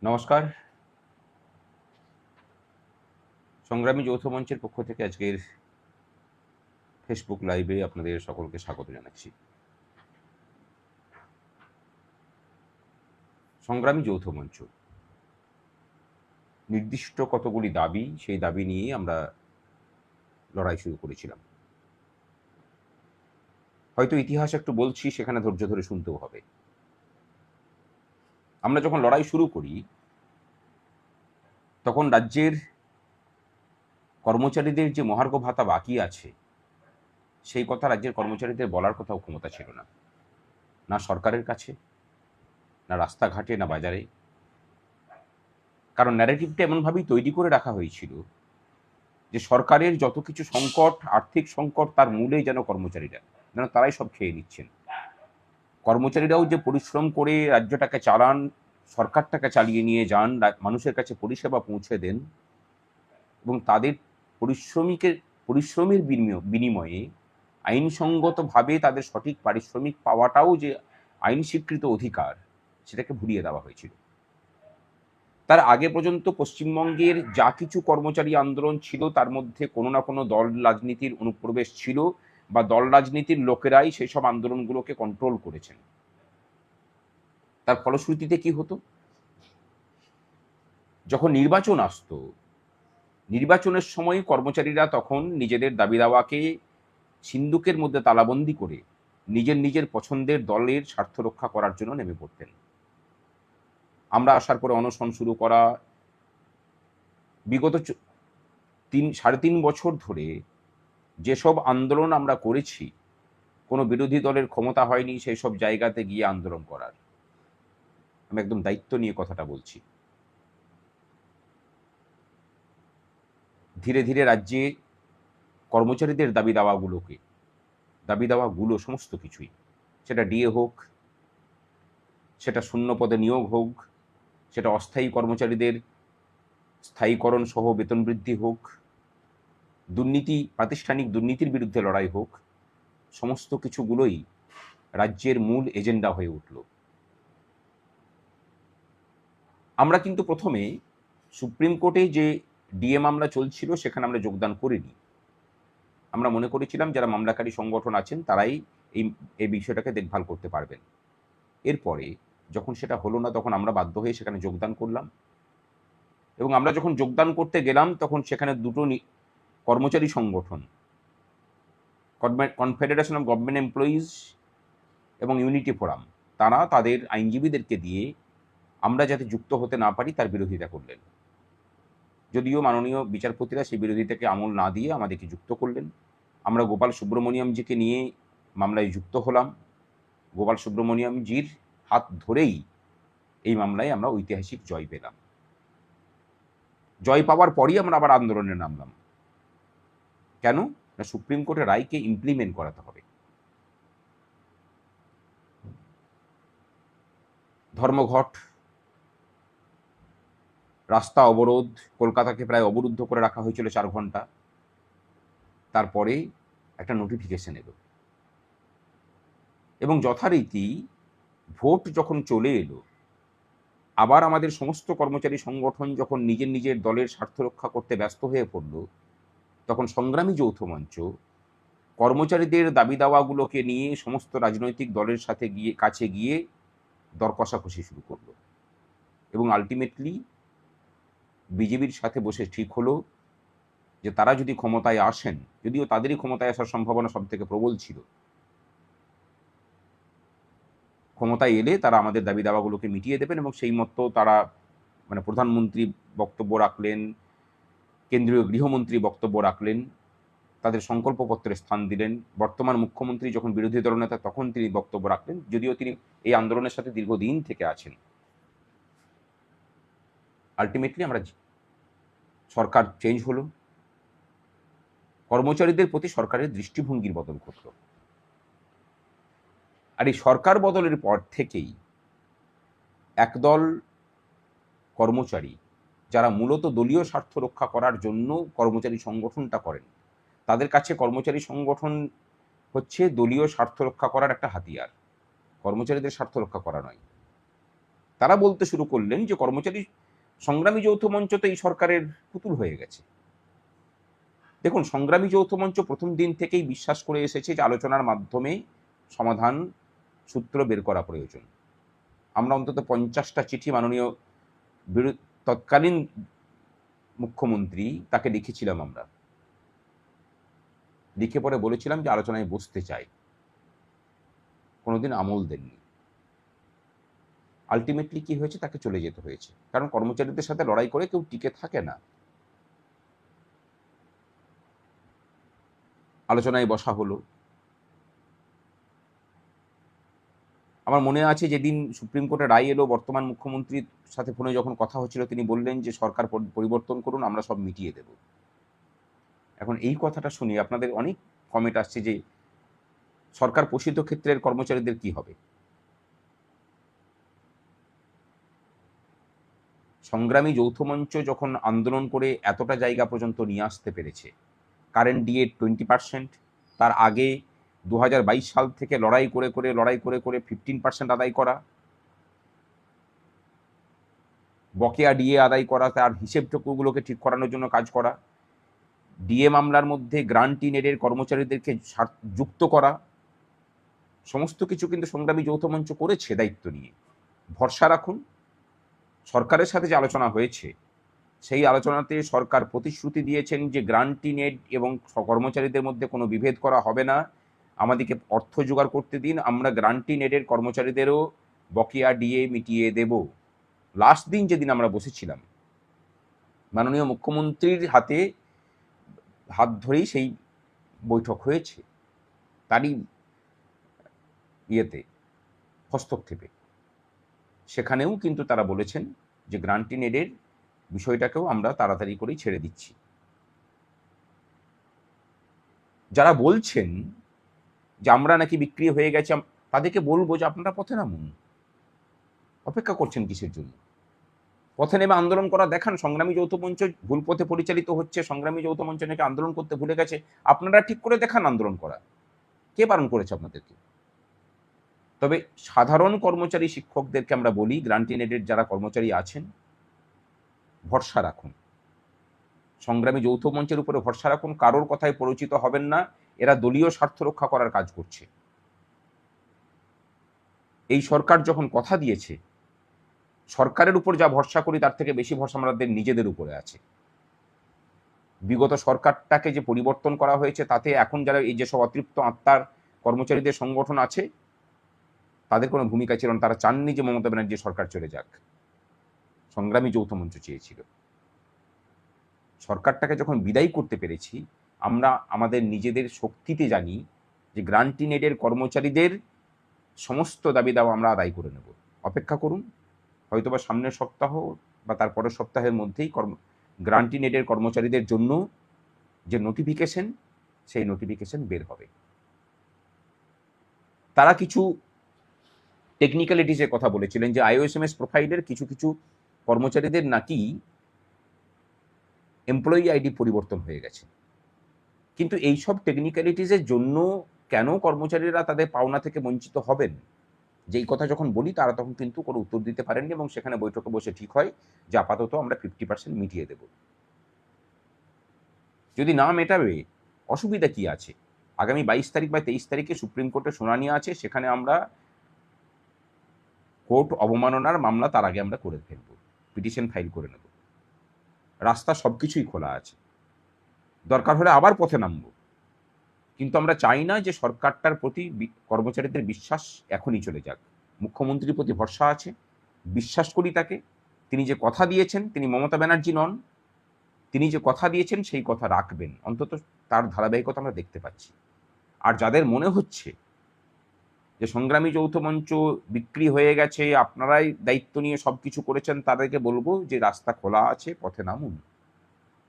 নমস্কার। সংগ্রামী যৌথ মঞ্চের পক্ষ থেকে আজকের ফেসবুক লাইভে আপনাদের সকলকে স্বাগত জানাচ্ছি। সংগ্রামী যৌথ মঞ্চ নির্দিষ্ট কতগুলি দাবি, সেই দাবি নিয়ে আমরা লড়াই শুরু করেছিলাম। হয়তো ইতিহাস একটু বলছি, সেখানে ধৈর্য ধরে শুনতেও হবে। আমরা যখন লড়াই শুরু করি তখন রাজ্যের কর্মচারীদের যে মহার্ঘ ভাতা বাকি আছে সেই কথা রাজ্যের কর্মচারীদের বলার কোথাও ক্ষমতা ছিল না, না সরকারের কাছে, না রাস্তাঘাটে, না বাজারে। কারণ ন্যারেটিভটা এমনভাবেই তৈরি করে রাখা হয়েছিল যে সরকারের যত কিছু সংকট, আর্থিক সংকট, তার মূলেই যেন কর্মচারীরা, যেন তারাই সব খেয়ে নিচ্ছেন। কর্মচারীরাও যে পরিশ্রম করে রাজ্যটাকে চালান, সরকারটাকে চালিয়ে নিয়ে যান, মানুষের কাছে পরিষেবা পৌঁছে দেন, এবং তাদের পরিশ্রমের বিনিময়ে আইনসঙ্গতভাবে তাদের সঠিক পারিশ্রমিক পাওয়াটাও যে আইন স্বীকৃত অধিকার, সেটাকে ভুলিয়ে দেওয়া হয়েছিল। তার আগে পর্যন্ত পশ্চিমবঙ্গের যা কিছু কর্মচারী আন্দোলন ছিল তার মধ্যে কোনো না কোনো দল রাজনীতির অনুপ্রবেশ ছিল, বা দল রাজনীতির লোকেরাই সেই সব আন্দোলনগুলোকে কন্ট্রোল করেছেন। তার ফলশ্রুতিতে কি হতো? যখন নির্বাচন আসতো, নির্বাচনের সময় কর্মচারীরা তখন নিজেদের দাবি দাওয়াকে সিন্দুকের মধ্যে তালাবন্দি করে নিজের নিজের দলের স্বার্থ রক্ষা করার জন্য নেমে পড়তেন। আমরা আসার পরে অনশন শুরু করা, বিগত 3.5 বছর ধরে যেসব আন্দোলন আমরা করেছি, কোনো বিরোধী দলের ক্ষমতা হয়নি সেই সব জায়গাতে গিয়ে আন্দোলন করার। আমি একদম দায়িত্ব নিয়ে কথাটা বলছি। ধীরে ধীরে রাজ্যে কর্মচারীদের দাবি দাওয়াগুলো সমস্ত কিছুই, সেটা ডিএ হোক, সেটা শূন্য পদে নিয়োগ হোক, সেটা অস্থায়ী কর্মচারীদের স্থায়ীকরণ সহ বেতন বৃদ্ধি হোক, প্রাতিষ্ঠানিক দুর্নীতির বিরুদ্ধে লড়াই হোক, সমস্ত কিছুগুলোই রাজ্যের মূল এজেন্ডা হয়ে উঠল। আমরা কিন্তু প্রথমে সুপ্রিম কোর্টে যে ডিএ মামলা চলছিল সেখানে আমরা যোগদান করিনি। আমরা মনে করেছিলাম যারা মামলাকারী সংগঠন আছেন তারাই এই বিষয়টাকে দেখভাল করতে পারবেন। এরপরে যখন সেটা হলো না, তখন আমরা বাধ্য হয়ে সেখানে যোগদান করলাম, এবং আমরা যখন যোগদান করতে গেলাম তখন সেখানে দুটো কর্মচারী সংগঠন, কনফেডারেশন অফ গভর্নমেন্ট এমপ্লয়িজ এবং ইউনিটি ফোরাম, তারা তাদের আইনজীবীদেরকে দিয়ে আমরা যাতে যুক্ত হতে না পারি তার বিরোধিতা করলেন। যদিও মাননীয় বিচারপতিরা সেই বিরোধিতাকে আমল না দিয়ে আমাদেরকে যুক্ত করলেন। আমরা গোপাল সুব্রমণিয়ামজিকে নিয়ে মামলায় যুক্ত হলাম। গোপাল সুব্রমণিয়ামজির হাত ধরেই এই মামলায় আমরা ঐতিহাসিক জয় পেলাম। জয় পাওয়ার পরই আমরা আবার আন্দোলনে নামলাম। কেন না, সুপ্রিম কোর্টের রায়কে ইমপ্লিমেন্ট করাতে হবে। ধর্মঘট, রাস্তা অবরোধ, কলকাতাকে প্রায় অবরুদ্ধ করে রাখা হয়েছিল 4 ঘন্টা। তারপরে একটা নোটিফিকেশন এলো, এবং যথারীতি ভোট যখন চলে এলো, আবার আমাদের সমস্ত কর্মচারী সংগঠন যখন নিজের দলের স্বার্থ রক্ষা করতে ব্যস্ত হয়ে পড়ল, তখন সংগ্রামী যৌথ মঞ্চ কর্মচারীদের দাবি দাওয়াগুলোকে নিয়ে সমস্ত রাজনৈতিক দলের সাথে কাছে গিয়ে দর কষাকষি শুরু করলো, এবং আলটিমেটলি বিজেপির সাথে বসে ঠিক হলো যে তারা যদি ক্ষমতায় আসেন, যদিও তাদেরই ক্ষমতায় আসার সম্ভাবনা সব থেকে প্রবল ছিল, ক্ষমতায় এলে তারা আমাদের দাবি দাওয়াগুলোকে মিটিয়ে দেবেন, এবং সেই মতো তারা প্রধানমন্ত্রী বক্তব্য রাখলেন, কেন্দ্রীয় গৃহমন্ত্রী বক্তব্য রাখলেন, তাদের সংকল্পপত্রে স্থান দিলেন। বর্তমান মুখ্যমন্ত্রী যখন বিরোধী দলনেতা তখন তিনি বক্তব্য রাখলেন, যদিও তিনি এই আন্দোলনের সাথে দীর্ঘদিন থেকে আছেন। আলটিমেটলি সরকার চেঞ্জ হলো, কর্মচারীদের প্রতি সরকারের দৃষ্টিভঙ্গির বদল ঘটল। আর এই সরকার বদলের পর থেকেই একদল কর্মচারী, যারা মূলত দলীয় স্বার্থ রক্ষা করার জন্য কর্মচারী সংগঠনটা করেন, তাদের কাছে কর্মচারী সংগঠন হচ্ছে দলীয় স্বার্থ রক্ষা করার একটা হাতিয়ার, কর্মচারীদের স্বার্থ রক্ষা করা নয়। তারা বলতে শুরু করলেন যে কর্মচারী সংগ্রামী যৌথ মঞ্চ তো এই সরকারের পুতুল হয়ে গেছে। দেখুন, সংগ্রামী যৌথ মঞ্চ প্রথম দিন থেকেই বিশ্বাস করে এসেছে যে আলোচনার মাধ্যমে সমাধান সূত্র বের করা প্রয়োজন। আমরা অন্তত 50টা চিঠি মাননীয় তৎকালীন মুখ্যমন্ত্রী তাকে লিখেছিলাম। আমরা লিখে পরে বলেছিলাম যে আলোচনায় বসতে চাই, কোনোদিন আমল দেননি। আলটিমেটলি কি হয়েছে, তাকে চলে যেতে হয়েছে, কারণ কর্মচারীদের সাথে লড়াই করে কেউ টিকে থাকে না। আলোচনায় বসা হলো। আমার মনে আছে যেদিন সুপ্রিম কোর্টে রায় এলো, বর্তমান মুখ্যমন্ত্রীর সাথে ফোনে যখন কথা হচ্ছিল, তিনি বললেন যে সরকার পরিবর্তন করুন, আমরা সব মিটিয়ে দেব। এখন এই কথাটা শুনে আপনাদের অনেক কমেন্ট আসছে যে সরকার পোষিত ক্ষেত্রের কর্মচারীদের কি হবে। সংগ্রামী যৌথ মঞ্চ যখন আন্দোলন করে এতটা জায়গা পর্যন্ত নিয়ে আসতে পেরেছে, কারেন্ট ডিএ 20%, তার আগে 2022 সাল থেকে লড়াই করে 15% আদায় করা, বকেয়া ডিএ আদায় করা, তার হিসেবটুকুগুলোকে ঠিক করানোর জন্য কাজ করা, ডিএ মামলার মধ্যে গ্রান্টি নেডের কর্মচারীদেরকে যুক্ত করা, সমস্ত কিছু কিন্তু সংগ্রামী যৌথ মঞ্চ করেছে দায়িত্ব নিয়ে। ভরসা রাখুন, সরকারের সাথে যে আলোচনা হয়েছে সেই আলোচনাতে সরকার প্রতিশ্রুতি দিয়েছেন যে গ্রান্টি নেড এবং কর্মচারীদের মধ্যে কোনো বিভেদ করা হবে না, আমাদেরকে অর্থ জোগাড় করতে দিন, আমরা গ্রান্টি নেডের কর্মচারীদেরও বকেয়া ডিএ মিটিয়ে দেব। লাস্ট দিন যেদিন আমরা বসেছিলাম, মাননীয় মুখ্যমন্ত্রীর হাত ধরেই সেই বৈঠক হয়েছে, তারই হস্তক্ষেপে। সেখানেও কিন্তু তারা বলেছেন যে গ্রান্টি নেডের বিষয়টাকেও আমরা তাড়াতাড়ি করেই ছেড়ে দিচ্ছি। যারা বলছেন যে আমরা নাকি বিক্রি হয়ে গেছে, তাদেরকে বলবো যে আপনারা পথে নামুন, অপেক্ষা করছেন কিসের জন্য? পথে নেমে আন্দোলন করা দেখান। সংগ্রামী যৌথ মঞ্চ ভুল পথে পরিচালিত হচ্ছে, সংগ্রামী যৌথ মঞ্চ নাকি আন্দোলন করতে ভুলে গেছে, আপনারা ঠিক করে দেখান আন্দোলন করা। কে বারণ করেছে আপনাদেরকে? তবে সাধারণ কর্মচারী শিক্ষকদেরকে আমরা বলি, গ্রান্টি নেডের যারা কর্মচারী আছেন, ভরসা রাখুন, সংগ্রামী যৌথ মঞ্চের উপরে ভরসা রাখুন, কারোর কথায় পরিচিত হবেন না। এরা দলীয় স্বার্থ রক্ষা করার কাজ করছে। এই সরকার যখন কথা দিয়েছে, সরকারের উপর যা ভরসা করি তার থেকে বেশি ভরসা আমাদের নিজেদের উপরে আছে। বিগত সরকারটাকে যে পরিবর্তন করা হয়েছে, তাতে এখন যারা এই যেসব অতৃপ্ত আত্মার কর্মচারীদের সংগঠন আছে, তাদের কোনো ভূমিকা ছিল না। তারা চাননি যে মমতা ব্যানার্জি সরকার চলে যাক, সংগ্রামী যৌথ মঞ্চ চেয়েছিল। সরকারটাকে যখন বিদায় করতে পেরেছি, আমরা আমাদের নিজেদের শক্তিতে জানি যে গ্রান্টি নেডের কর্মচারীদের সমস্ত দাবি দাওয়া আমরা আদায় করে নেব। অপেক্ষা করুন, হয়তোবা সামনের সপ্তাহ বা তার পরের সপ্তাহের মধ্যেই গ্রান্টি নেডের কর্মচারীদের জন্য যে নোটিফিকেশন, সেই নোটিফিকেশন বের হবে। তারা কিছু টেকনিক্যালিটিসের কথা বলেছিলেন যে আইওএসএমএস প্রোফাইলের কিছু কিছু কর্মচারীদের নাকি এমপ্লয়ি আইডি পরিবর্তন হয়ে গেছে, কিন্তু এইসব টেকনিক্যালিটিসের জন্য কেন কর্মচারীরা তাদের পাওনা থেকে বঞ্চিত হবেন, যেই কথা যখন বলি তারা তখন কিন্তু কোনো উত্তর দিতে পারেননি, এবং সেখানে বৈঠকে বসে ঠিক হয় যে আপাতত আমরা 50% মিটিয়ে দেব। যদি না মেটাবে অসুবিধা কি আছে? আগামী 22 তারিখ বা 23 তারিখে সুপ্রিম কোর্টে শুনানি আছে, সেখানে আমরা কোর্ট অবমাননার মামলা তার আগে আমরা করে ফেলব, পিটিশন ফাইল করে নেব। রাস্তা সব কিছুই খোলা আছে, দরকার হলে আবার পথে নামব। কিন্তু আমরা চাই না যে সরকারটার প্রতি কর্মচারীদের বিশ্বাস এখনই চলে যাক। মুখ্যমন্ত্রীর প্রতি ভরসা আছে, বিশ্বাস করি তাকে। তিনি যে কথা দিয়েছেন, তিনি মমতা ব্যানার্জি নন, তিনি যে কথা দিয়েছেন সেই কথা রাখবেন, অন্তত তার ধারাবাহিকতা আমরা দেখতে পাচ্ছি। আর যাদের মনে হচ্ছে যে সংগ্রামী যৌথ মঞ্চ বিক্রি হয়ে গেছে, আপনারাই দায়িত্ব নিয়ে সব কিছু করেছেন, তাদেরকে বলবো যে রাস্তা খোলা আছে, পথে নামুন।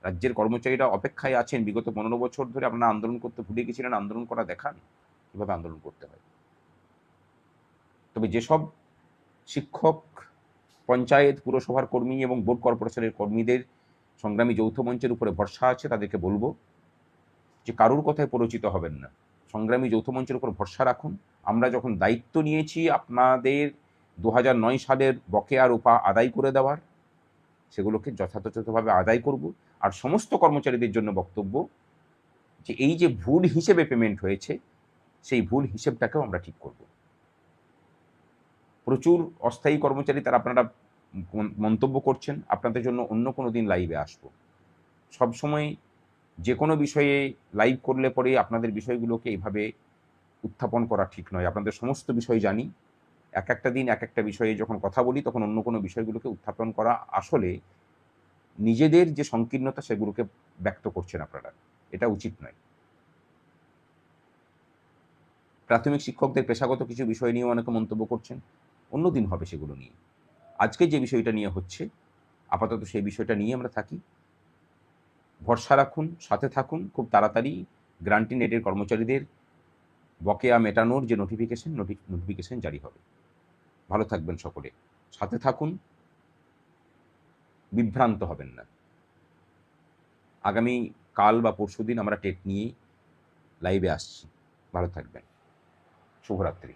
রাজ্যের কর্মচারীরা অপেক্ষায় আছেন। বিগত 15 বছর ধরে আপনারা আন্দোলন করতে ভুলে গেছিলেন, আন্দোলন করা দেখান কিভাবে আন্দোলন করতে হয়। তবে যেসব শিক্ষক, পঞ্চায়েত, পুরসভার কর্মী এবং বোর্ড কর্পোরেশনের কর্মীদের সংগ্রামী যৌথ মঞ্চের উপরে ভরসা আছে, তাদেরকে বলবো যে কারোর কথায় পরিচিত হবেন না, সংগ্রামী যৌথ মঞ্চের উপর ভরসা রাখুন। আমরা যখন দায়িত্ব নিয়েছি আপনাদের 2009 সালের বকেয়া রূপা আদায় করে দেওয়ার, সেগুলোকে যথাযথভাবে আদায় করব। আর সমস্ত কর্মচারীদের জন্য বক্তব্য যে এই যে ভুল হিসেবে পেমেন্ট হয়েছে, সেই ভুল হিসেবটাকেও আমরা ঠিক করব। প্রচুর অস্থায়ী কর্মচারী তারা আপনারা মন্তব্য করছেন, আপনাদের জন্য অন্য কোনো দিন লাইভে আসব। সবসময় যে কোনো বিষয়ে লাইভ করলে পরে আপনাদের বিষয়গুলোকে এইভাবে উত্থাপন করা ঠিক নয়। আপনাদের সমস্ত বিষয় জানি, এক একটা দিন এক একটা বিষয়ে যখন কথা বলি তখন অন্য কোনো বিষয়গুলোকে উত্থাপন করা আসলে নিজেদের যে সংকীর্ণতা সেগুলোকে ব্যক্ত করছেন আপনারা, এটা উচিত নয়। প্রাথমিক শিক্ষকদের পেশাগত কিছু বিষয় নিয়েও অনেকে মন্তব্য করছেন, অন্য দিন হবে সেগুলো নিয়ে। আজকে যে বিষয়টা নিয়ে হচ্ছে, আপাতত সেই বিষয়টা নিয়ে আমরা থাকি। ভরসা রাখুন, সাথে থাকুন, খুব তাড়াতাড়ি গ্রান্টি নেটের কর্মচারীদের বকেয়া মেটানোর যে নোটিফিকেশন জারি হবে। ভালো থাকবেন সকলে, সাথে থাকুন, বিভ্রান্ত হবেন না। আগামী কাল বা পরশুদিন আমরা টেট নিয়ে লাইভে আসছি। ভালো থাকবেন। শুভরাত্রি।